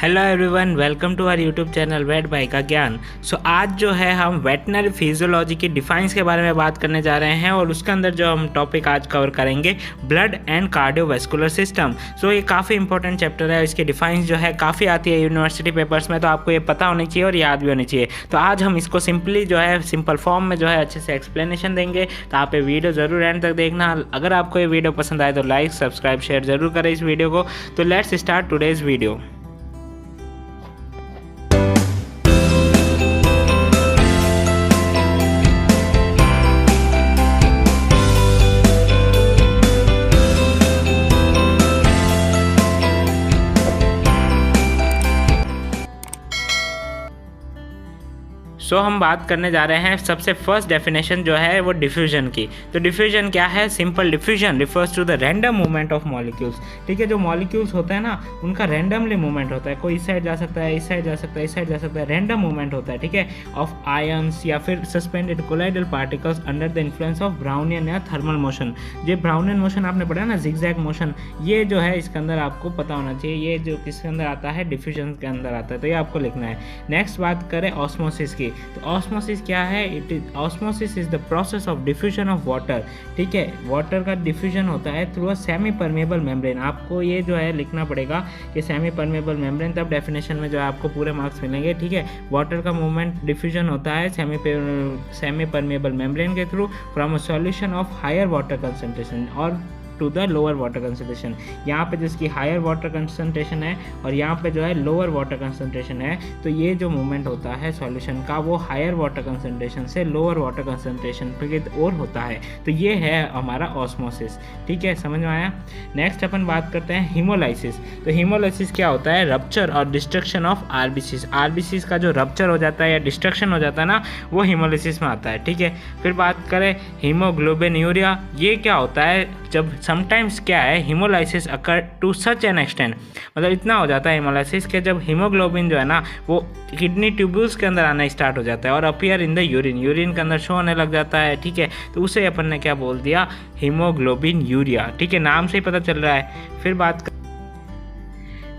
Hello everyone, welcome to our YouTube channel vet बाय का ज्ञान। आज जो है हम वेटनरी फिजियोलॉजी की डिफाइंस के बारे में बात करने जा रहे हैं और उसके अंदर जो हम टॉपिक आज कवर करेंगे ब्लड एंड कार्डियोवैस्कुलर सिस्टम। ये काफ़ी इंपॉर्टेंट चैप्टर है। इसकी डिफाइंस जो है काफ़ी आती है यूनिवर्सिटी पेपर्स में, तो आपको ये पता होनी चाहिए और याद भी होनी चाहिए। तो आज हम इसको सिंपली जो है सिंपल फॉर्म में जो है अच्छे से एक्सप्लेनेशन देंगे। तो आप ये वीडियो ज़रूर एंड तक देखना। अगर आपको ये वीडियो पसंद आए तो लाइक सब्सक्राइब शेयर ज़रूर करें इस वीडियो को। तो लेट्स स्टार्ट टुडेज़ वीडियो। हम बात करने जा रहे हैं सबसे फर्स्ट डेफिनेशन जो है वो डिफ्यूजन की। तो डिफ्यूजन क्या है? Simple diffusion refers to the random movement of molecules. ठीक है, जो मॉलिक्यूल्स होता है ना उनका रैंडमली मूवमेंट होता है। कोई इस साइड जा सकता है, इस साइड जा सकता है, इस साइड जा सकता है, रैंडम मूवमेंट होता है। ठीक है, ऑफ आयंस या फिर suspended colloidal particles under the influence of Brownian या थर्मल मोशन। ये ब्राउनियन मोशन आपने पढ़ा ना, जिगजैग मोशन, ये जो है इसके अंदर आपको पता होना चाहिए। ये जो किसके अंदर आता है? डिफ्यूजन के अंदर आता है। तो ये आपको लिखना है। नेक्स्ट बात करें ऑस्मोसिस की। तो ऑस्मोसिस क्या है? Osmosis is the process of diffusion of water. ठीक है, वाटर का डिफ्यूजन होता है through a semi permeable membrane. आपको ये जो है लिखना पड़ेगा कि सेमी परमेबल मेम्ब्रेन, तब डेफिनेशन में जो है आपको पूरे मार्क्स मिलेंगे। ठीक है, वाटर का मूवमेंट डिफ्यूजन होता है सेमी परमेबल मेम्ब्रेन के through from a solution of higher water concentration और to the lower water concentration. यहाँ पे जिसकी हायर वाटर कंसंट्रेशन है और यहाँ पे जो है लोअर वाटर कंसंट्रेशन है, तो ये जो मूवमेंट होता है सॉल्यूशन का वो हायर वाटर कंसंट्रेशन से लोअर वाटर कंसंट्रेशन पे और होता है। तो ये है हमारा ऑस्मोसिस। ठीक है, समझ में आया? नेक्स्ट अपन बात करते हैं हीमोलाइसिस। तो हीमोलाइसिस क्या होता है? रप्चर और डिस्ट्रक्शन ऑफ आरबीसीज। आरबीसीज का जो रप्चर हो जाता है या डिस्ट्रक्शन हो जाता है ना, वो हीमोलाइसिस में आता है। ठीक है, फिर बात करें हीमोग्लोबिनूरिया। ये क्या होता है? जब समटाइम्स क्या है, haemolysis occur to such an extent, मतलब इतना हो जाता है हीमोलाइसिस के जब हीमोग्लोबिन जो है ना वो किडनी ट्यूब्यूल्स के अंदर आना स्टार्ट हो जाता है और appear in the urine, urine के अंदर शो होने लग जाता है। ठीक है, तो उसे अपन ने क्या बोल दिया? Haemoglobin urea. ठीक है, नाम से ही पता चल रहा है। फिर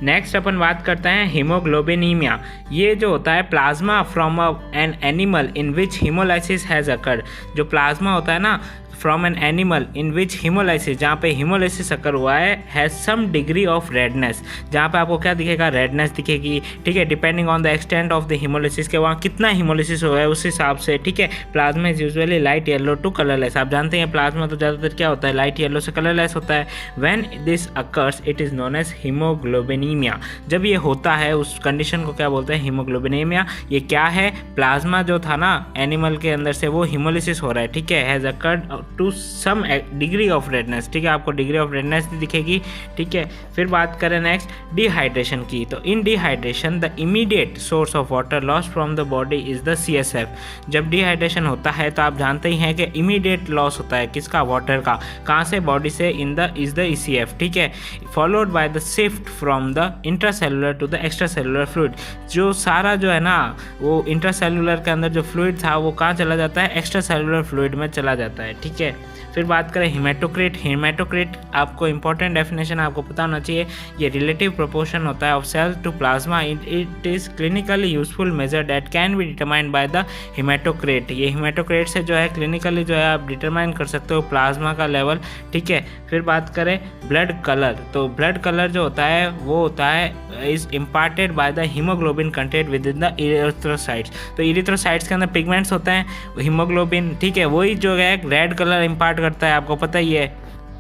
नेक्स्ट अपन बात करते हैं हीमोग्लोबिनीमिया। ये जो होता है plasma from an animal in which haemolysis has occurred. जो प्लाज्मा होता है ना from an animal in which haemolysis, जहाँ पे हीमोलाइसिस अकर हुआ है, has some degree of redness. जहाँ पे आपको क्या दिखेगा? रेडनेस दिखेगी। ठीक है, depending on the extent of the haemolysis के वहाँ कितना हीमोलाइसिस हुआ है उस हिसाब से। ठीक है, plasma is usually light yellow to colourless. आप जानते हैं प्लाज्मा तो ज़्यादातर क्या होता है? लाइट येलो से कलरलेस होता है। When this occurs it is known as haemoglobinaemia. जब ये होता है उस कंडीशन को क्या बोलते हैं? हीमोग्लोबिनीमिया। ये क्या है? प्लाज्मा जो था ना एनिमल के अंदर से वो हीमोलाइसिस हो रहा है। ठीक है, has occurred to some degree of redness. ठीक है, आपको डिग्री ऑफ रेडनेस दिखेगी। ठीक है, फिर बात करें नेक्स्ट डिहाइड्रेशन की। तो in dehydration the immediate source of water loss from the body is the CSF। जब डिहाइड्रेशन होता है तो आप जानते ही हैं कि इमीडिएट लॉस होता है किसका? वाटर का। कहाँ से? बॉडी से। In the is the ECF। ठीक है, followed by the shift from the intracellular to the extracellular fluid. जो सारा जो है ना वो इंट्रासेलुलर के अंदर जो फ्लूइड था वो कहाँ चला जाता है? एक्स्ट्रासेलुलर फ्लूइड में चला जाता है। ठीक है, फिर बात करें हिमेटोक्रिट। हिमेटोक्रिट आपको इंपॉर्टेंट डेफिनेशन आपको पता होना चाहिए। ये रिलेटिव प्रोपोर्शन होता है of cell to plasma. It is clinically useful measure that can be determined by the haematocrit. ये हिमेटोक्रिट से जो है क्लिनिकली जो है आप डिटरमाइन कर सकते हो प्लाज्मा का लेवल। ठीक है, फिर बात करें ब्लड कलर। तो ब्लड कलर जो होता है वो होता है is imparted by the haemoglobin content with in the erythrocytes. तो इरिथ्रोसाइट्स के अंदर पिगमेंट्स होते हैं हीमोग्लोबिन। ठीक है, वही जो है रेड कलर इम्पार्ट करता है, आपको पता ही है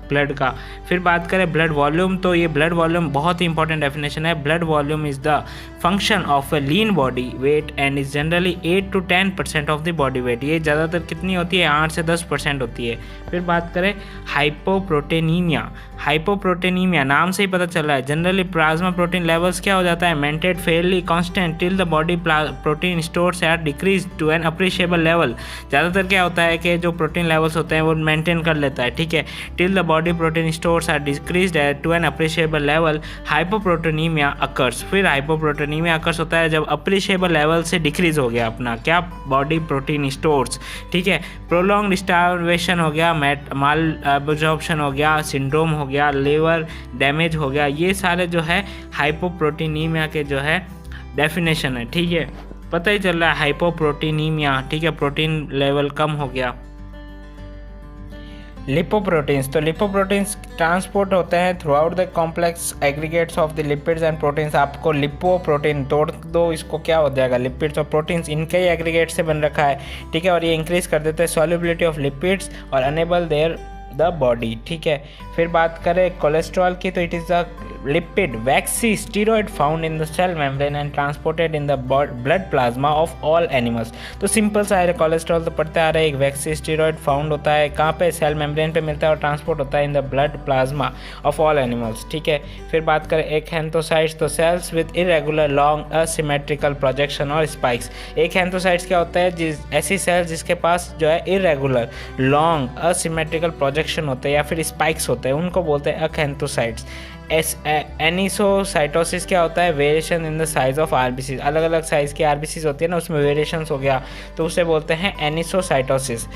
ब्लड का। फिर बात करें ब्लड वॉल्यूम। तो ये ब्लड वॉल्यूम बहुत ही इंपॉर्टेंट डेफिनेशन है। Blood volume is the function of A lean body weight and is generally 8 to 10% of the body weight. ये ज़्यादातर कितनी होती है? 8 से 10% होती है। फिर बात करें हाइपोप्रोटीनीमिया। हाइपोप्रोटीनीमिया नाम से ही पता चल रहा है जनरली प्लाज्मा प्रोटीन लेवल्स क्या हो जाता है? Maintain fairly constant till the body protein stores are decrease to an appreciable level. ज़्यादातर क्या होता है कि जो प्रोटीन लेवल्स होते हैं वो मेंटेन कर लेता है। ठीक है, till the body protein stores are decreased to an appreciable level hypoproteinaemia occurs. फिर हाइपोप्रोटीनीमिया अकर्स होता है जब अप्रिशिएबल लेवल से डिक्रीज हो गया अपना क्या? Body protein stores. ठीक है, प्रोलॉन्ग्ड स्टार्वेशन हो गया, माल एब्जॉर्प्शन हो गया, सिंड्रोम हो हो गया, लिवर डैमेज हो गया, ये सारे जो है हाइपोप्रोटीनीमिया के जो है डेफिनेशन है। ठीक है, पता ही चल रहा है हाइपोप्रोटीनीमिया। ठीक है, प्रोटीन लेवल कम हो गया। लिपोप्रोटीन्स, तो लिपोप्रोटीन्स ट्रांसपोर्ट होते हैं through out the complex aggregates of the lipids and proteins. आपको लिपोप्रोटीन तोड़ दो, इसको क्या हो जाएगा, लिपिड्स और प्रोटीन्स इनके ही एग्रीगेट से बन रखा है। ठीक है, और ये इंक्रीज कर देते हैं सॉल्युबिलिटी ऑफ लिपिड्स और अनेबल देयर द बॉडी। ठीक है, फिर बात करें कोलेस्ट्रॉल की, तो it is the lipid waxy steroid found in the cell membrane and transported in the blood plasma of all animals. तो सिंपल सा है, कोलेस्ट्रॉल तो पढ़ते आ रहे हैं, एक वैक्सी स्टीरॉयड फाउंड होता है कहाँ पे, सेल मेम्ब्रेन पे मिलता है और ट्रांसपोर्ट होता है in the blood plasma of all animals. ठीक है, फिर बात करें एक्सैंथोसाइट्स, तो cells with irregular long asymmetrical projection और स्पाइक्स। एक्सैंथोसाइट्स क्या होता है, ऐसी सेल्स जिसके पास जो है इरेगुलर लॉन्ग असिमेट्रिकल प्रोजेक्शन होते हैं या फिर स्पाइक्स होते हैं, उनको बोलते हैं एक्सैंथोसाइट्स। एनिसोसाइटोसिस क्या होता है, variation in the size of RBC, अलग अलग साइज की आरबीसी होती है ना, उसमें वेरिएशंस हो गया, तो उसे बोलते हैं एनिसोसाइटोसिस।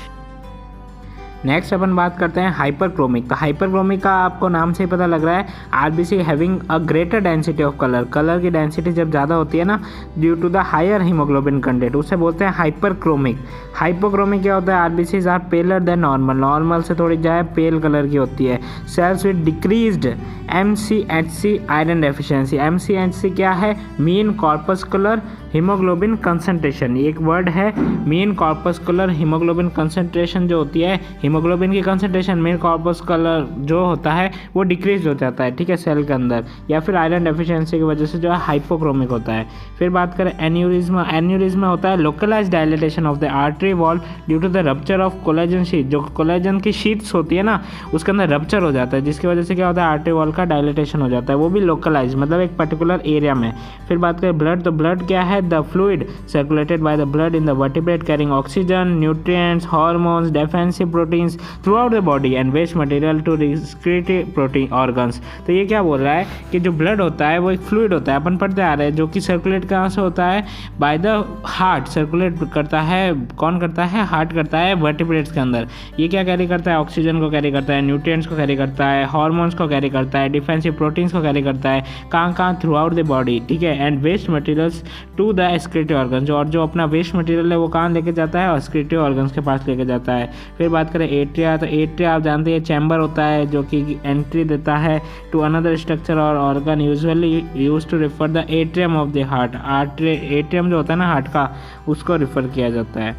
नेक्स्ट अपन बात करते हैं हाइपरक्रोमिक। तो हाइपरक्रोमिक का आपको नाम से ही पता लग रहा है, RBC having a greater density of colour, colour की डेंसिटी जब ज़्यादा होती है ना due to the higher haemoglobin content, उसे बोलते हैं हाइपरक्रोमिक। हाइपोक्रोमिक क्या होता है, RBCs are paler than normal, normal से थोड़ी जो है पेल कलर की होती है। Cells with decreased MCHC iron deficiency. MCHC क्या है, मीन कॉर्पस्कुलर हीमोग्लोबिन कंसंट्रेशन, एक वर्ड है मीन कॉर्पस्कुलर हीमोग्लोबिन कंसंट्रेशन जो होती है, हीमोग्लोबिन की कंसंट्रेशन मीन कॉर्पस्कुलर जो होता है वो डिक्रीज हो जाता है। ठीक है, सेल के अंदर, या फिर आयरन डेफिशिएंसी की वजह से जो है हाइपोक्रोमिक होता है। फिर बात करें एन्यूरिज्मा, एन्यूरिज्मा होता है localise dilatation of the artery wall due to the rupture of collagen sheet, जो कोलेजन की शीट्स होती है ना उसके अंदर रप्चर हो जाता है, जिसकी वजह से क्या होता है आर्टरी वॉल का डायलेटेशन हो जाता है, वो भी लोकलाइज मतलब एक पर्टिकुलर एरिया में। फिर बात करें ब्लड, तो ब्लड क्या है, the fluid circulated by the blood in the vertebrate carrying oxygen, nutrients, hormones, defensive proteins throughout the body and waste material to excrete protein organs. तो ये क्या बोल रहा है कि जो ब्लड होता है वो एक फ्लूइड होता है, अपन पढ़ते आ रहे हैं, जो कि सर्कुलेट कहाँ से होता है, बाय द हार्ट सर्कुलेट करता है। कौन करता है, हार्ट करता है वर्टिब्रेट्स के अंदर। ये क्या कैरी करता है, ऑक्सीजन को कैरी करता है, न्यूट्रिएंट्स को कैरी करता है, हार्मोन्स को कैरी करता है, डिफेंसिव प्रोटीन्स को कैरी करता है, कहाँ थ्रू आउट द बॉडी। ठीक है, and waste materials to the excretive organs, और जो अपना वेस्ट मटेरियल है वो कहाँ लेके जाता है, एक्सक्रीटिव ऑर्गन्स के पास लेके जाता है। फिर बात करें एट्रिया, तो एट्रिया आप जानते हैं चैम्बर होता है जो कि एंट्री देता है टू अनदर स्ट्रक्चर और organ, usually use to refer the atrium of the heart. Atrium जो होता है ना हार्ट का, उसको रिफर किया जाता है।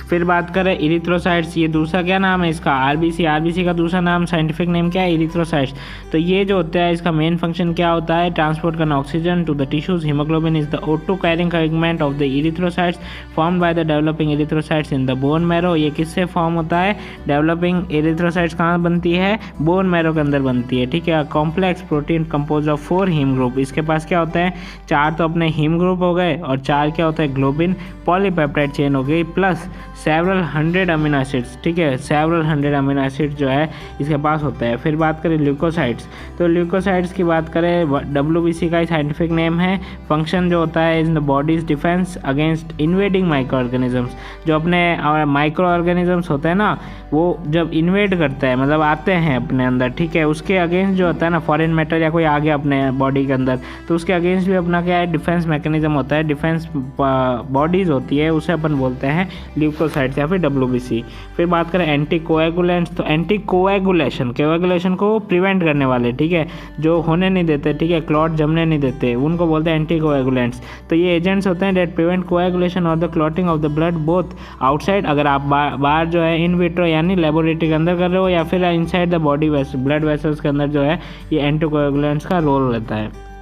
फिर बात करें इरिथ्रोसाइट्स, ये दूसरा क्या नाम है इसका, आरबीसी। आरबीसी का दूसरा नाम साइंटिफिक नेम क्या है, इरिथ्रोसाइट्स। तो ये जो होता है इसका मेन फंक्शन क्या होता है, ट्रांसपोर्ट करना oxygen to the tissues. Haemoglobin is the O2 carrying segment of the erythrocytes formed by the developing erythrocytes in the bone marrow. ये किससे फॉर्म होता है, डेवलपिंग इरिथ्रोसाइट्स कहाँ बनती है, बोन मैरो के अंदर बनती है। ठीक है, complex protein compose of 4 haem group. इसके पास क्या होता है, 4 तो अपने हीम ग्रुप हो गए और 4 क्या होता है ग्लोबिन पॉलीपेप्टाइड चेन हो गई, प्लस सेवरल 100 अमीनो एसिड्स। ठीक है, सेवरल 100 अमीनो एसिड्स जो है इसके पास होता है। फिर बात करें ल्यूकोसाइट्स, तो ल्यूकोसाइट्स की बात करें WBC का साइंटिफिक नेम है। फंक्शन जो होता है in the bodies defence against invading micro organisms. जो अपने माइक्रो ऑर्गेनिजम्स होते हैं ना वो जब इन्वेड करता है मतलब आते हैं अपने अंदर, ठीक है, उसके अगेंस्ट जो होता है ना फॉरेन मैटर या कोई आ गया अपने बॉडी के अंदर, तो उसके अगेंस्ट भी अपना क्या है डिफेंस मैकेनिज्म होता है, डिफेंस बॉडीज होती है, उसे अपन बोलते हैं ल्यूकोसाइट्स या फिर WBC। फिर बात करें एंटी कोएगुलेंट्स, तो एंटी कोएगुलेशन को प्रिवेंट करने वाले, ठीक है, जो होने नहीं देते, ठीक है, क्लॉट जमने नहीं देते, उनको बोलते हैं एंटी कोएगुलेंट्स। तो ये एजेंट्स होते हैं डेट प्रिवेंट कोएगुलेशन और the clotting of the blood both outside, अगर आप बाहर जो है इन विट्रो यानी लेबोरेटरी के अंदर कर रहे हो या फिर inside the body blood vessels के अंदर जो है ये एंटी कोएगुलेंट्स का रोल रहता है।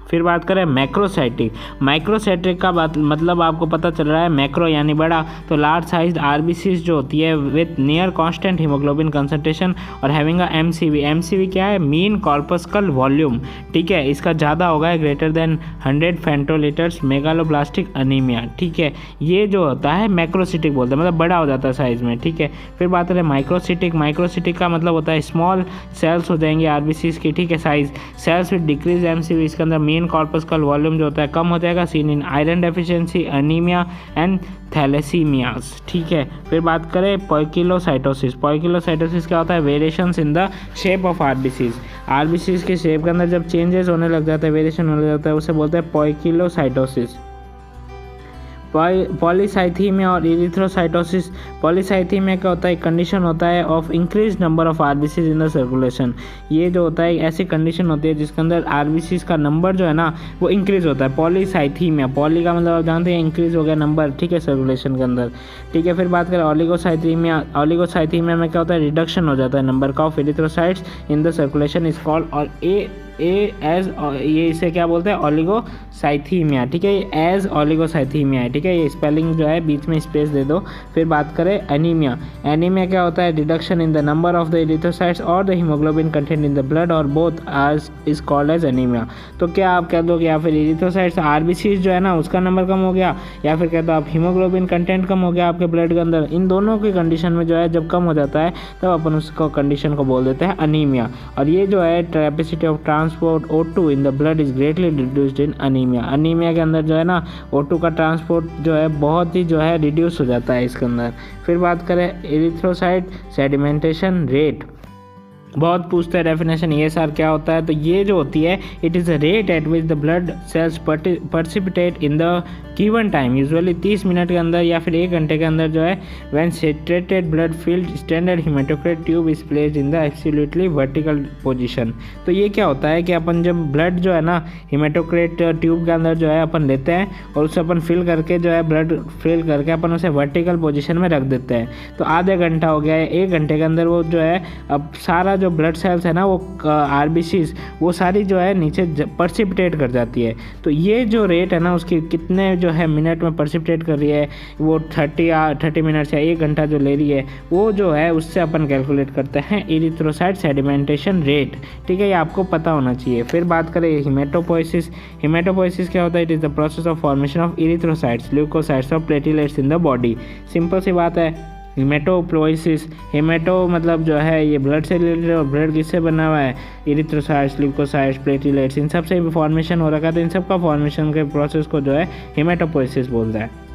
फिर बात करें मैक्रोसाइटिक, मैक्रोसाइटिक का बात मतलब आपको पता चल रहा है मैक्रो यानी बड़ा, तो लार्ज साइज आरबीसीज जो होती है with near constant haemoglobin concentration और हैविंग अ एमसीवी क्या है मीन कॉर्पस्कल वॉल्यूम, ठीक है, इसका ज़्यादा होगा ग्रेटर देन 100 फेंटोलीटर्स मेगालोब्लास्टिक अनीमिया, ठीक है, ये जो होता है मैक्रोसिटिक बोलते हैं, मतलब बड़ा हो जाता है साइज में, ठीक है। फिर बात करें माइक्रोसिटिक, माइक्रोसिटिक का मतलब होता है स्मॉल सेल्स हो जाएंगे आरबीसीज की, ठीक है, size cells with decrease MCV, इसके अंदर मीन कॉर्पस्कल वॉल्यूम जो होता है कम हो जाएगा, seen in iron deficiency, anaemia and thalassaemias. ठीक है, फिर बात करें पॉइकिलोसाइटोसिस। पॉइकिलोसाइटोसिस क्या होता है? Variations in the shape of RBCs. RBCs के शेप के अंदर जब चेंजेस होने लग जाता है, वेरिएशन होने लग जाता है, उसे बोलते हैं पॉइकिलोसाइटोसिस। पॉलीसाइथीमिया और इरिथ्रोसाइटोसिस। पॉलीसाइथीमिया क्या होता है? एक कंडीशन होता है of increase number of RBCs in the circulation. ये जो होता है ऐसी कंडीशन होती है जिसके अंदर आरबीसीज का नंबर जो है ना वो इंक्रीज होता है। पॉलीसाइथीमिया, पॉली का मतलब आप जानते हैं इंक्रीज हो गया नंबर, ठीक है, सर्कुलेशन के अंदर। ठीक है, फिर बात करें ओलिगोसाइथीमिया। ओलिगोसाइथीमिया में क्या होता है? रिडक्शन हो जाता है नंबर का of erythrocytes in the circulation is called, और ये इसे क्या बोलते हैं? ओलिगोसाइथीमिया। ठीक है, एज ओलिगोसाइथीमिया है। ठीक है, ये स्पेलिंग जो है बीच में स्पेस दे दो। फिर बात करें एनीमिया। एनीमिया क्या होता है? Reduction in the number of the erythrocytes और the haemoglobin content in the blood और बोथ आज इज कॉल्ड एज एनीमिया। तो क्या आप कह दोगे या फिर इरिथ्रोसाइट्स आरबीसीज जो है ना उसका नंबर कम हो गया, या फिर कहते हो आप हीमोग्लोबिन कंटेंट कम हो गया आपके ब्लड के अंदर। इन दोनों की कंडीशन में जो है जब कम हो जाता है तब अपन उसको कंडीशन को बोल देते हैं अनीमिया। और ये जो है capacity of transport O2 in the blood is greatly reduced in anaemia. Anaemia के अंदर जो है ना O2 का ट्रांसपोर्ट जो है बहुत ही जो है रिड्यूस हो जाता है इसके अंदर। फिर बात करें इरिथ्रोसाइट सेडिमेंटेशन रेट। बहुत पूछते हैं डेफिनेशन ये सर क्या होता है? तो ये जो होती है it is a rate at which the blood cells precipitate in the given time, usually 30 minute के अंदर या फिर 1 घंटे के अंदर जो है when saturated blood field standard हेमेटोक्रेट tube is placed in the absolutely vertical position. तो ये क्या होता है कि अपन जब ब्लड जो है ना हेमेटोक्रेट ट्यूब के अंदर जो है अपन लेते हैं और उसे अपन फिल करके जो है ब्लड फिल करके अपन उसे वर्टिकल पोजीशन में रख देते हैं। तो आधे घंटा हो गया है, 1 घंटे के अंदर वो जो है अब सारा जो ब्लड सेल्स है ना वो आरबीसीज वो सारी जो है नीचे पर्सिपिटेट कर जाती है। तो ये जो रेट है ना उसकी कितने जो है मिनट में पर्सिपिटेट कर रही है, वो 30 मिनट या 1 घंटा जो ले रही है वो जो है उससे अपन कैलकुलेट करते हैं इरिथ्रोसाइट सेडिमेंटेशन रेट। ठीक है, ये आपको पता होना चाहिए। फिर बात करें हीमेटोपोइसिस। हीमेटोपोइसिस क्या होता है? It is the process of formation of erythrocytes, leucocytes और platelets in the body. Simple सी बात है। हीमेटोपोइसिस, हीमेटो मतलब जो है ये ब्लड से रिलेटेड, और ब्लड किससे बना हुआ है? इरिथ्रोसाइट्स, ल्यूकोसाइट्स, प्लेटलेट्स, इन सब से भी फॉर्मेशन हो रखा है। तो इन सब का फॉर्मेशन के प्रोसेस को जो है हीमेटोपोइसिस बोलता है।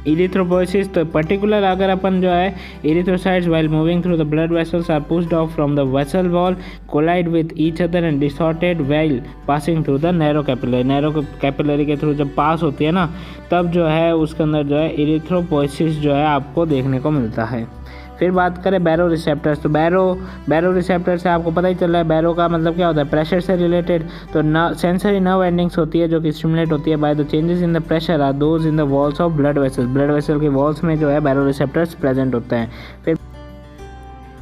इरिथ्रोपोइसिस तो पर्टिकुलर अगर अपन जो है erythrocytes while moving through the blood vessels are pushed off from the vessel wall, collide with each other and distorted while passing through the narrow capillary. Narrow capillary के थ्रू जब pass होती है ना तब जो है उसके अंदर जो है इरिथ्रोपोइसिस जो है आपको देखने को मिलता है। फिर बात करें बैरो रिसेप्टर्स। तो बैरो रिसेप्टर से आपको पता ही चल रहा है बैरो का मतलब क्या होता है? प्रेशर से रिलेटेड। तो सेंसरी नर्व एंडिंग्स होती है जो कि स्टिमुलेट होती है by the changes in the pressure are those in the walls of blood vessels. Blood vessel के वॉल्स में जो है बैरो रिसेप्टर्स प्रेजेंट होते हैं। फिर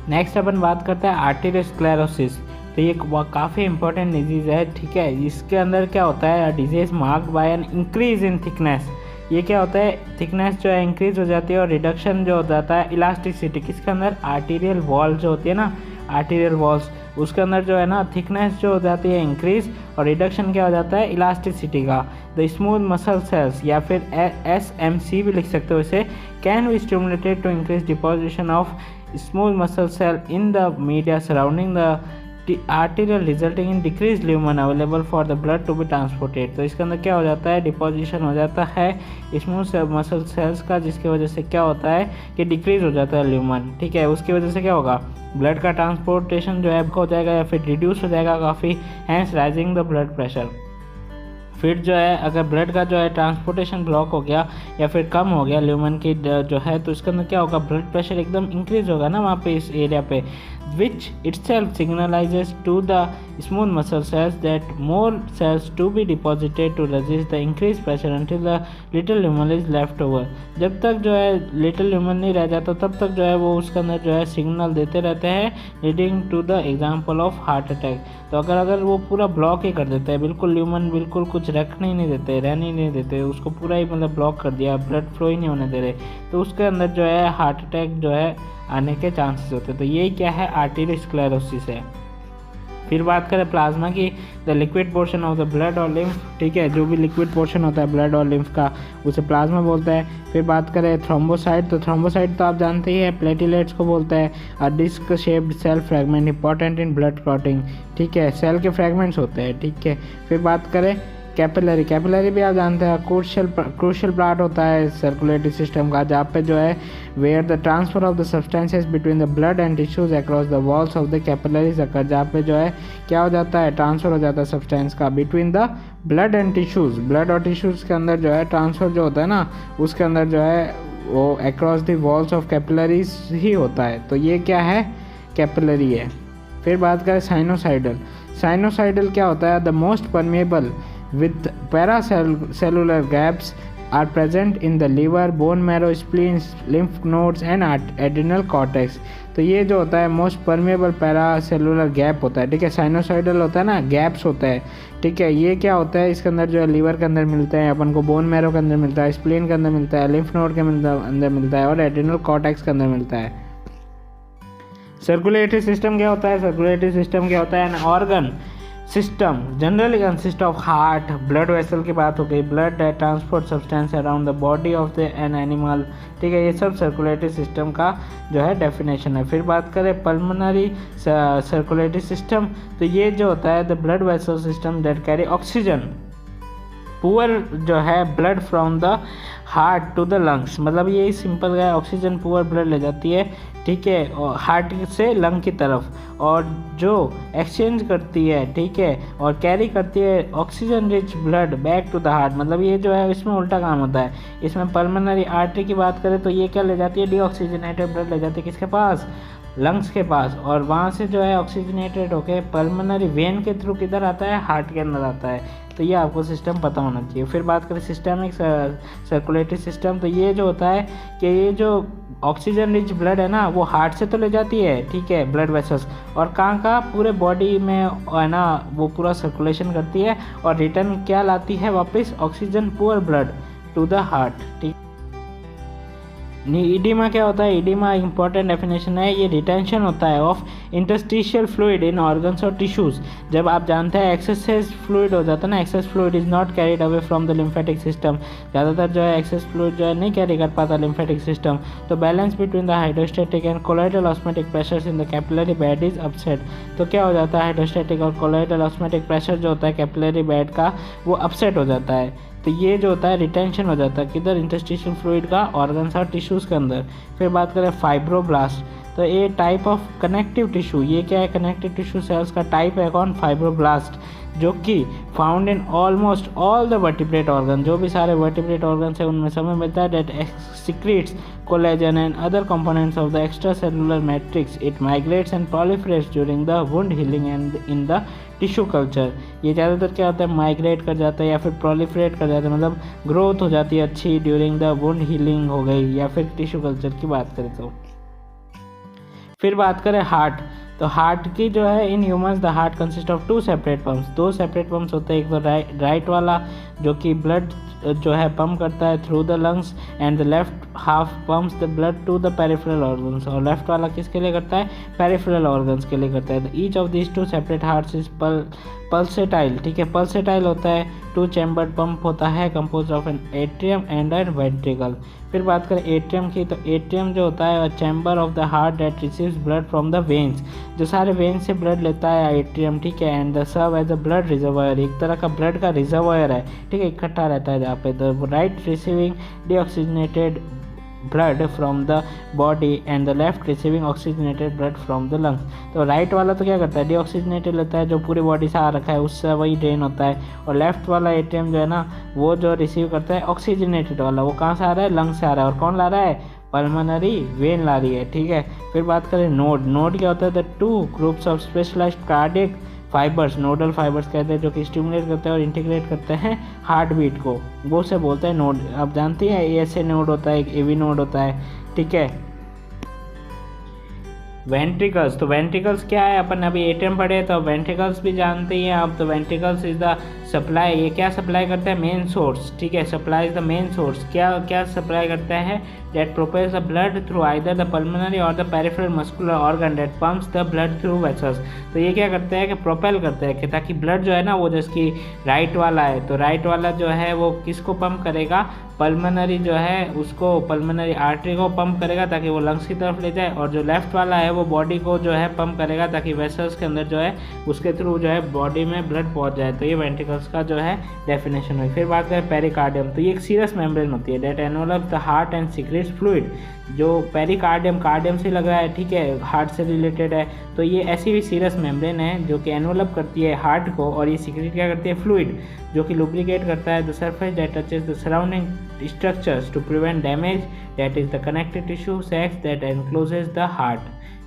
नेक्स्ट अपन बात करते हैं आर्टेरियोस्क्लेरोसिस। तो ये काफ़ी इंपॉर्टेंट डिजीज़ है। ठीक है, इसके अंदर क्या होता है? Disease marked by an increase in thickness. ये क्या होता है? थिकनेस जो है इंक्रीज हो जाती है और रिडक्शन जो हो जाता है इलास्टिसिटी। किसके अंदर? आर्टीरियल वॉल जो होती है ना, आर्टीरियल वॉल्स, उसके अंदर जो है ना थिकनेस जो हो जाती है इंक्रीज, और रिडक्शन क्या हो जाता है? इलास्टिसिटी का। द स्मूथ मसल सेल्स या फिर SMC भी लिख सकते हो इसे, can be stimulated to increase deposition of smooth muscle cell in the media surrounding the arterial resulting in decrease lumen available for the blood to be transported. तो इसके अंदर क्या हो जाता है? डिपोजिशन हो जाता है स्मूथ मसल सेल्स का, जिसकी वजह से क्या होता है कि डिक्रीज हो जाता है ल्यूमन। ठीक है, उसकी वजह से क्या होगा? ब्लड का ट्रांसपोर्टेशन जो है हो जाएगा या फिर रिड्यूस हो जाएगा काफ़ी, hence rising the blood pressure. फिर जो है अगर ब्लड का जो है ट्रांसपोर्टेशन ब्लॉक हो गया या फिर कम हो गया ल्यूमन की जो है, तो इसके अंदर क्या होगा? ब्लड प्रेशर एकदम इंक्रीज होगा ना वहाँ पे इस एरिया पे, which itself signalizes to the smooth muscle cells that more cells to be deposited to resist the increased pressure until the little lumen is left over। जब तक जो है लिटिल ल्यूमन नहीं रह जाता तब तक जो है वो उसके अंदर जो है सिग्नल देते रहते हैं, leading to the example of heart attack. तो अगर वो पूरा ब्लॉक ही कर देते हैं, बिल्कुल ल्यूमन बिल्कुल कुछ रखने ही नहीं देते, रहने ही नहीं देते, उसको पूरा ही मतलब ब्लॉक कर दिया, ब्लड फ्लो ही नहीं होने दे रहे, तो उसके अंदर जो है हार्ट अटैक जो है आने के चांसेस होते हैं। तो ये क्या है? आर्टेरियोस्क्लेरोसिस है। फिर बात करें प्लाज्मा की, the liquid portion of the blood और लिम्फ, ठीक है, जो भी लिक्विड पोर्शन होता है ब्लड और लिम्फ का उसे प्लाज्मा बोलते हैं। फिर बात करें थ्रोम्बोसाइट, तो थ्रोम्बोसाइट तो आप जानते ही हैं प्लेटिलेट्स को बोलते हैं। A disc shaped cell fragment important in blood clotting, ठीक है, सेल के फ्रैगमेंट्स होते हैं, ठीक है। फिर बात करें कैपिलरी, कैपिलरी भी आप जानते हैं क्रूशियल पार्ट होता है सर्कुलेटरी सिस्टम का, जहाँ पे जो है where the transfer of the substances between the blood and tissues across the walls of the capillaries occur, जहाँ पे जो है क्या हो जाता है, ट्रांसफर हो जाता है सब्सटेंस का between the blood and tissues, blood और टिश्यूज के अंदर जो है ट्रांसफर जो होता है ना, उसके अंदर जो है वो across the walls of capillaries ही होता है। तो ये क्या है, कैपिलरी है। फिर बात करें साइनोसाइडल, साइनोसाइडल क्या होता है, the most permeable with paracellular gaps are present in the liver, bone marrow, spleen, lymph nodes and adrenal cortex। तो ये जो होता है मोस्ट परमेबल पैरासेलुलर गैप होता है, ठीक है। साइनोसाइडल होता है ना, गैप्स होता है, ठीक है। ये क्या होता है, इसके अंदर जो है लीवर के अंदर मिलते हैं अपन को, बोन मैरो के अंदर मिलता है, स्प्लीन के अंदर मिलता है, लिम्फ नोड के अंदर मिलता है और एड्रेनल कॉर्टेक्स के अंदर मिलता है। सर्कुलेटरी सिस्टम क्या होता है, सर्कुलेटरी सिस्टम क्या होता है, an organ system generally consist of heart, blood vessel की बात हो गई, blood transport substance around the body of the an animal, ठीक है। ये सब सर्कुलेटरी सिस्टम का जो है डेफिनेशन है। फिर बात करें पल्मोनरी सर्कुलेटरी सिस्टम, तो ये जो होता है the blood vessel system that carry oxygen poor जो है blood from the heart to the lungs, मतलब ये सिंपल है, ऑक्सीजन पुअर ब्लड ले जाती है, ठीक है, और हार्ट से लंग की तरफ, और जो एक्सचेंज करती है, ठीक है, और कैरी करती है oxygen rich blood back to the heart, मतलब ये जो है इसमें उल्टा काम होता है। इसमें पल्मोनरी आर्टरी की बात करें तो ये क्या ले जाती है, डीऑक्सीजनेटेड ब्लड ले जाती है किसके पास, लंग्स के पास, और वहाँ से जो है ऑक्सीजनेटेड होकर पल्मोनरी वेन के थ्रू किधर आता है, हार्ट के अंदर आता है। तो ये आपको सिस्टम पता होना चाहिए। फिर बात करें सिस्टमिक सर्कुलेटरी सिस्टम, तो ये जो होता है कि ये जो ऑक्सीजन रिच ब्लड है ना, वो हार्ट से तो ले जाती है, ठीक है, ब्लड वेसल्स, और कहाँ का पूरे बॉडी में है ना, वो पूरा सर्कुलेशन करती है और रिटर्न क्या लाती है वापस, oxygen poor blood to the heart, ठीक। ईडिमा क्या होता है, ईडिमा इंपॉर्टेंट डेफिनेशन है, ये रिटेंशन होता है of interstitial fluid in organs और टिश्यूज। जब आप जानते हैं एक्सेस फ्लूइड हो जाता है ना, access fluid is not carried away from the lymphatic system, ज़्यादातर जो है एक्सेस फ्लूइड जो है नहीं कैरी कर पाता लिम्फेटिक सिस्टम, तो balance between the hydrostatic and colloidal osmotic pressures in the capillary bed is upset. तो क्या हो जाता है, हाइड्रोस्टैटिक और कोलॉइडल ऑस्मोटिक प्रेशर जो होता है कैपिलरी बेड का वो अपसेट हो जाता है। तो ये जो होता है रिटेंशन हो जाता है किधर, इंटरस्टिशियल फ्लूइड का ऑर्गन्स और टिश्यूज़ के अंदर। फिर बात करें फाइब्रोब्लास्ट, तो ये टाइप ऑफ कनेक्टिव टिश्यू, ये क्या है, कनेक्टिव टिश्यू सेल्स का टाइप है कौन, फाइब्रोब्लास्ट, जो कि found in almost all the vertebrate organ, जो भी सारे वर्टिब्रेट ऑर्गन है उनमें समय मिलता है, that secretes collagen and other components of the extracellular matrix, it migrates and proliferates during the wound healing and in the tissue culture. ये ज़्यादातर क्या होता है, माइग्रेट कर जाता है या फिर प्रोलिफरेट कर जाता है, मतलब ग्रोथ हो जाती है अच्छी ड्यूरिंग द वुंड हीलिंग हो गई, या फिर टिश्यू कल्चर की बात करें तो। फिर बात करें हार्ट, तो हार्ट की जो है in humans the heart consist of two separate pumps, दो सेपरेट पम्प्स होते हैं, एक तो राइट वाला जो कि ब्लड जो है पंप करता है through the lungs, and the left half pumps the blood to the peripheral organs, और लेफ्ट वाला किसके लिए करता है, पेरिफेरल ऑर्गन्स के लिए करता है। Each of this two separate hearts is pulsatile, ठीक है, पल्सेटाइल होता है, टू चैम्बर्ड पंप होता है compose of an atrium and an ventricle. फिर बात करें एट्रियम की, तो एट्रियम जो होता है chamber of the heart that receives blood from the veins, जो सारे वेन्स से ब्लड लेता है एट्रियम, ठीक है, and the serve as a blood reservoir, एक तरह का ब्लड का रिजर्वायर है, ठीक है, इकट्ठा रहता है जहाँ पे। The right receiving deoxygenated blood from the body and the left receiving oxygenated blood from the lungs। तो राइट वाला तो क्या करता है, डीऑक्सीजनेटेड लेता है, जो पूरी बॉडी से आ रखा है उससे वही ड्रेन होता है, और लेफ्ट वाला एटीएम जो है ना वो जो रिसीव करता है ऑक्सीजनेटेड वाला, वो कहाँ से आ रहा है, लंग से आ रहा है, और कौन ला रहा है, पल्मोनरी वेन ला रही है, ठीक है। फिर बात करें नोड, नोड क्या होता है, the two groups of specialised cardiac fibres, nodal fibres कहते हैं, जो कि स्टिमुलेट करते हैं और इंटीग्रेट करते हैं हार्ट बीट को, वो से बोलते हैं नोड। आप जानते हैं एएसए नोड होता है, एक एवी नोड होता है, ठीक है। वेंट्रिकल्स, तो वेंट्रिकल्स क्या है, अपन अभी एटीएम पढ़े तो वेंट्रिकल्स भी जानते ही हैं आप, तो वेंट्रिकल्स इज द सप्लाई, ये क्या सप्लाई करता है, मेन सोर्स, ठीक है, supply is the main source, क्या क्या सप्लाई करता है, that propels the blood through either the pulmonary और the peripheral muscular organ that pumps the blood through vessels. तो ये क्या करता है कि प्रोपेल करता है कि ताकि ब्लड जो है ना वो जिसकी राइट वाला है तो राइट वाला जो है वो किसको पंप करेगा, पल्मोनरी जो है उसको, पल्मोनरी आर्टरी को पंप करेगा ताकि वो लंग्स की तरफ ले जाए, और जो लेफ्ट वाला है वो बॉडी को जो है पंप करेगा ताकि वेसल्स के अंदर जो है उसके थ्रू जो है बॉडी में ब्लड पहुंच जाए। तो ये वेंट्रिकल्स का जो है डेफिनेशन हुई। फिर बात करें पेरिकार्डियम, तो ये एक सीरस मेम्ब्रेन होती है that envelopes the heart and secrets fluid. जो पेरिकार्डियम, कार्डियम से लग रहा है, ठीक है, हार्ट से रिलेटेड है, तो ये ऐसी हुई सीरस मेम्ब्रेन है जो कि एनवलप करती है हार्ट को, और ये सीक्रेट क्या करती है, फ्लूइड, जो कि लुब्रिकेट करता है the surface that touches the surrounding structures to prevent damage, that is the connective tissue sacs that encloses the heart,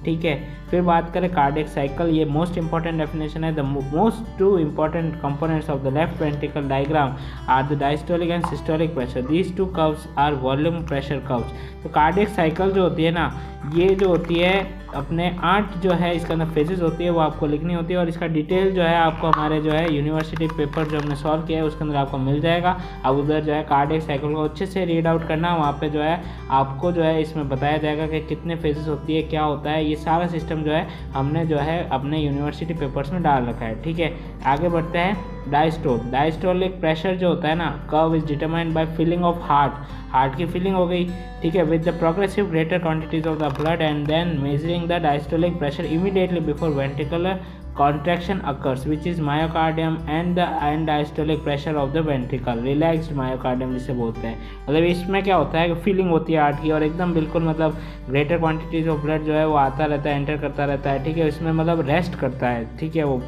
ठीक है। फिर बात करें कार्डियक साइकिल, ये मोस्ट इंपॉर्टेंट डेफिनेशन है, the most two important components of the left ventricle diagram are the diastolic and systolic pressure, these two curves are volume pressure curves. तो cardiac cycle जो होती है ना, ये जो होती है अपने 8 जो है इसके अंदर फेजेस होती है वो आपको लिखनी होती है, और इसका डिटेल जो है आपको हमारे जो है यूनिवर्सिटी पेपर जो हमने सॉल्व किया है उसके अंदर आपको मिल जाएगा। अब उधर जो है कार्डियक साइकिल को अच्छे से रीड आउट करना, वहाँ पे जो है आपको जो है इसमें बताया जाएगा कि कितने फेजेस होती है, क्या होता है, ये सारा सिस्टम जो है हमने जो है अपने यूनिवर्सिटी पेपर्स में डाल रखा है, ठीक है। आगे बढ़ते हैं, डायस्टोल, डायस्टोलिक प्रेशर जो होता है ना, curve is determined by filling of heart, heart की फिलिंग हो गई, ठीक है, with the progressive greater quantities of the blood and then measuring the diastolic pressure immediately before ventricular contraction occurs which is myocardium and the end diastolic pressure of the ventricle, relaxed myocardium जिसे बोलते हैं। मतलब इसमें क्या होता है कि feeling होती है हार्ट की, और एकदम बिल्कुल मतलब ग्रेटर क्वांटिटीज ऑफ ब्लड जो है वो आता रहता है, एंटर करता रहता है, ठीक है, इसमें मतलब रेस्ट करता है, ठीक है, वो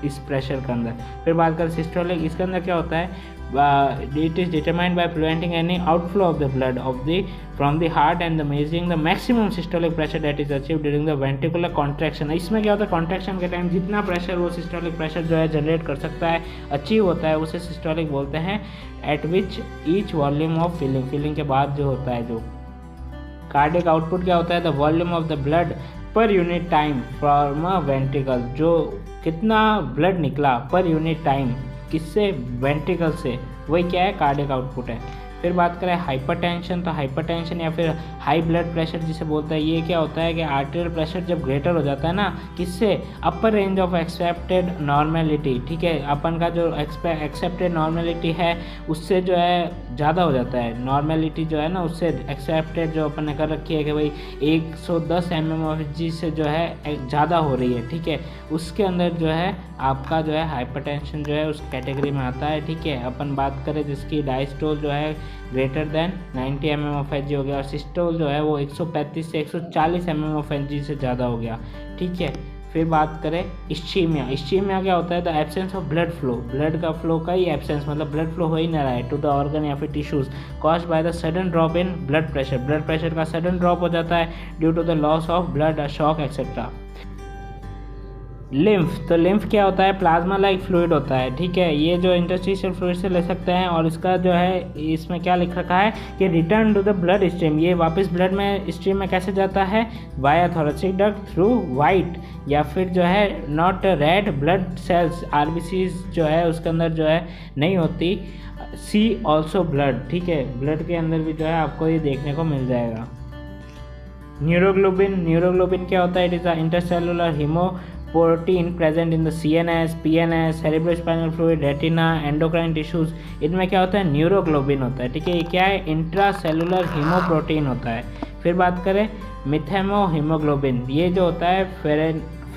इस प्रेशर के अंदर। फिर बात करें सिस्टोलिक, इसके अंदर क्या होता है, it is determined by preventing any outflow of the blood from the heart and measuring the maximum systolic pressure that is achieved during the ventricular contraction। इसमें क्या होता है, कॉन्ट्रैक्शन के टाइम जितना प्रेशर वो सिस्टोलिक प्रेशर जो है generate कर सकता है, अचीव होता है, उसे सिस्टोलिक बोलते हैं। At which each volume of filling के बाद जो होता है, जो कार्डियक आउटपुट क्या होता है, the volume of the blood per unit time from a ventricle, जो कितना ब्लड निकला पर यूनिट टाइम किससे, वेंट्रिकल से, वही क्या है, कार्डियक आउटपुट है। फिर बात करें हाइपरटेंशन, तो हाइपरटेंशन या फिर हाई ब्लड प्रेशर जिसे बोलते हैं, ये क्या होता है कि आर्टेरियल प्रेशर जब ग्रेटर हो जाता है ना, किससे, अपर रेंज ऑफ एक्सेप्टेड नॉर्मेलिटी, ठीक है, अपन का जो एक्सेप्टेड नॉर्मेलिटी है उससे जो है ज़्यादा हो जाता है, नॉर्मेलिटी जो है ना उससे एक्सेप्टेड जो अपन ने कर रखी है कि भाई 110 mmHg से जो है ज़्यादा हो रही है, ठीक है, उसके अंदर जो है आपका जो है हाइपरटेंशन जो है उस कैटेगरी में आता है, ठीक है। अपन बात करें जिसकी डायस्टोल जो है ग्रेटर देन 90 mmHg हो गया, और सिस्टोल जो है वो 135 से 140 mmHg से ज़्यादा हो गया, ठीक है। फिर बात करें इश्चीमिया, इश्चीमिया क्या होता है, the absence of blood flow, blood का फ्लो का ही एब्सेंस, मतलब ब्लड फ्लो हो ही ना रहा है टू द ऑर्गन या फिर tissues, caused by the sudden drop in blood pressure का सडन ड्रॉप हो जाता है due to the loss of blood, shock etcetera. Lymph, तो लिम्फ क्या होता है, प्लाज्मा लाइक फ्लूइड होता है, ठीक है, ये जो इंटरस्टिशियल फ्लूइड से ले सकते हैं, और इसका जो है इसमें क्या लिख रखा है कि return to the blood stream, ये वापस ब्लड में स्ट्रीम में कैसे जाता है, via thoracic duct through white या फिर जो है not red blood cells, RBCs जो है उसके अंदर जो है नहीं होती, सी ऑल्सो ब्लड, ठीक है, ब्लड के अंदर भी जो है आपको ये देखने को मिल जाएगा। न्यूरोग्लोबिन क्या होता है, it is a intercellular haemoprotein present in the CNS, PNS, cerebrospinal fluid, retina, endocrine tissues, इनमें क्या होता है, न्यूरोग्लोबिन होता है, ठीक है, ये क्या है, इंट्रासेलुलर हीमोप्रोटीन होता है। फिर बात करें मिथेमो हीमोग्लोबिन, ये जो होता है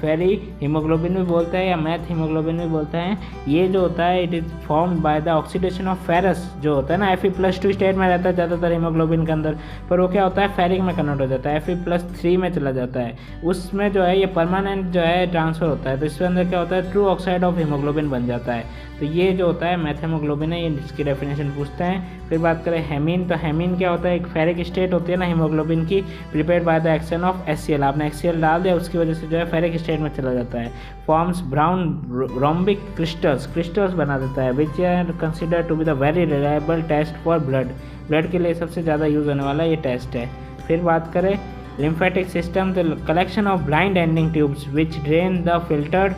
फेरी हीमोग्लोबिन भी बोलते हैं या मैथ हीमोग्लोबिन भी बोलते हैं, ये जो होता है it is formed by the oxidation of ferrous, जो होता है ना Fe+2 स्टेट में रहता है ज़्यादातर हीमोग्लोबिन के अंदर, पर वो क्या होता है फेरिक में कन्वर्ट हो जाता है, Fe+3 में चला जाता है, उसमें जो है ये परमानेंट जो है ट्रांसफ़र होता है, तो इसके अंदर क्या होता है, ट्रू ऑक्साइड ऑफ हीमोग्लोबिन बन जाता है। तो ये जो होता है मैथ हीमोग्लोबिन है, ये इसकी डेफिनेशन पूछते हैं। फिर बात करें हेमीन, तो हेमीन क्या होता है, एक फेरिक स्टेट होती है ना हीमोग्लोबिन की, prepared by the action of HCl, आपने HCl डाल दिया उसकी वजह से जो है फेरिक स्टेट में चला जाता है, फॉर्म्स ब्राउन रोम्बिक क्रिस्टल्स बना देता है, which are considered to be the very reliable test for blood के लिए सबसे ज़्यादा यूज़ होने वाला ये टेस्ट है। फिर बात करें lymphatic system, the collection of blind ending tubes which drain the filtered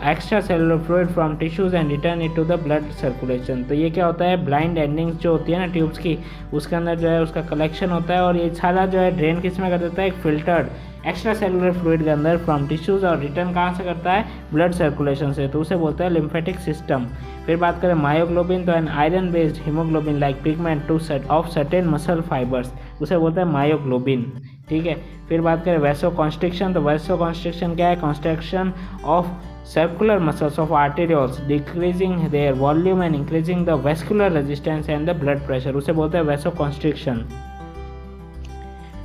extracellular fluid from tissues and return it to the blood circulation. तो ये क्या होता है, ब्लाइंड एंडिंग्स जो होती है ना ट्यूब्स की, उसके अंदर जो है उसका कलेक्शन होता है और ये सारा जो है ड्रेन किस में कर देता है, एक फिल्टर्ड एक्स्ट्रा सेलुलर फ्लूइड के अंदर फ्रॉम टिश्यूज और रिटर्न कहाँ से करता है, ब्लड सर्कुलेशन से, तो उसे बोलते हैं लिम्फेटिक सिस्टम। फिर बात करें मायोग्लोबिन, तो an iron based haemoglobin like pigment to set of certain muscle fibres, उसे बोलते हैं मायोग्लोबिन। ठीक है, फिर बात करें वैसो कॉन्स्ट्रिक्शन, तो वैसो कॉन्स्ट्रिक्शन क्या है, construction of circular muscles of arterioles decreasing their volume and increasing the vascular resistance and the blood pressure, उसे बोलते हैं वैसोकॉन्स्ट्रिक्शन।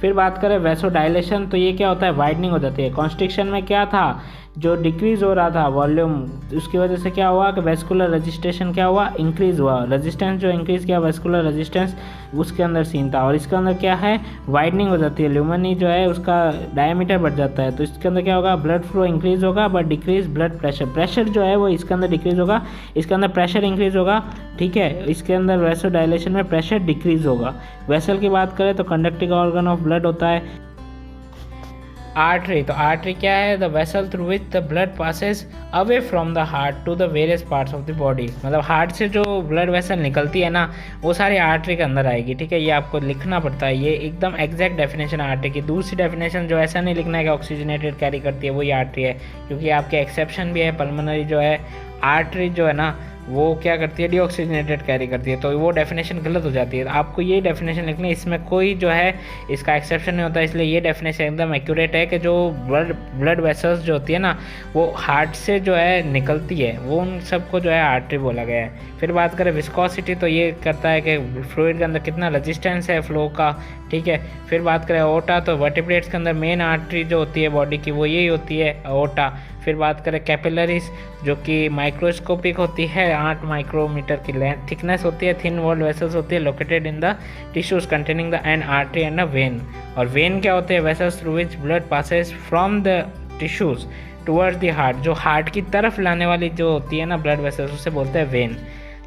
फिर बात करें वैसोडाइलेशन, तो ये क्या होता है, वाइडनिंग हो जाती है। कॉन्स्ट्रिक्शन में क्या था, जो डिक्रीज हो रहा था वॉल्यूम, उसकी वजह से क्या हुआ कि वेस्कुलर रजिस्ट्रेशन क्या हुआ, इंक्रीज हुआ, रेजिस्टेंस जो इंक्रीज किया वेस्कुलर रेजिस्टेंस उसके अंदर सीन था। और इसके अंदर क्या है, वाइडनिंग हो जाती है, ल्यूमनी जो है उसका डायमीटर बढ़ जाता है, तो इसके अंदर क्या होगा, ब्लड फ्लो इंक्रीज होगा but decrease blood pressure, pressure जो है वो इसके अंदर डिक्रीज होगा, इसके अंदर प्रेशर इंक्रीज होगा। ठीक है, इसके अंदर वैसोडाइलेशन में प्रेशर डिक्रीज होगा। वेसल की बात करें तो कंडक्टिंग ऑर्गन ऑफ ब्लड होता है। आर्टरी, तो आर्टरी क्या है, the vessel through which the blood passes away from the heart to the various parts of the body, मतलब हार्ट से जो ब्लड वेसल निकलती है ना वो सारी आर्टरी के अंदर आएगी। ठीक है, ये आपको लिखना पड़ता है, ये एकदम एग्जैक्ट डेफिनेशन है आर्टरी की। दूसरी डेफिनेशन जो ऐसा नहीं लिखना है कि ऑक्सीजनेटेड कैरी करती है वही आर्टरी है, क्योंकि आपके एक्सेप्शन भी है, पल्मोनरी जो है आर्टरी जो है ना वो क्या करती है, डीऑक्सीजनेटेड कैरी करती है, तो वो डेफिनेशन गलत हो जाती है। आपको ये डेफिनेशन लिखनी है, इसमें कोई जो है इसका एक्सेप्शन नहीं होता, इसलिए ये डेफिनेशन एकदम एक्यूरेट है कि जो ब्लड वेसल्स जो होती है ना वो हार्ट से जो है निकलती है, वो उन सबको जो है आर्टरी बोला गया है। फिर बात करें विस्कोसिटी, तो ये करता है कि फ्लूइड के अंदर कितना रेजिस्टेंस है फ्लो का। ठीक है, फिर बात करें ओटा, तो वर्टिब्रेट्स के अंदर मेन आर्टरी जो होती है बॉडी की वो यही होती है, ओटा। फिर बात करें कैपिलरीज, जो कि माइक्रोस्कोपिक होती है, 8 माइक्रोमीटर की लेंथ थिकनेस होती है, थिन वॉल्ड वेसल्स होती है located in the tissues containing the N artery and a when. और वेन क्या होते हैं, vessels through which blood passes from the tissues towards the heart, जो हार्ट की तरफ लाने वाली जो होती है ना ब्लड वेसल्स, उसे बोलते हैं वेन।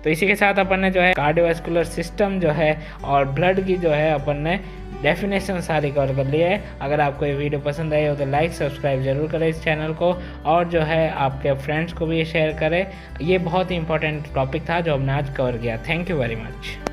तो इसी के साथ अपन ने जो है कार्डियोवैस्कुलर सिस्टम जो है और ब्लड की जो है अपन ने डेफिनेशन सारी कवर कर ली है। अगर आपको ये वीडियो पसंद आई हो तो लाइक सब्सक्राइब जरूर करें इस चैनल को, और जो है आपके फ्रेंड्स को भी शेयर करें। ये बहुत ही इंपॉर्टेंट टॉपिक था जो हमने आज कवर किया। Thank you very much.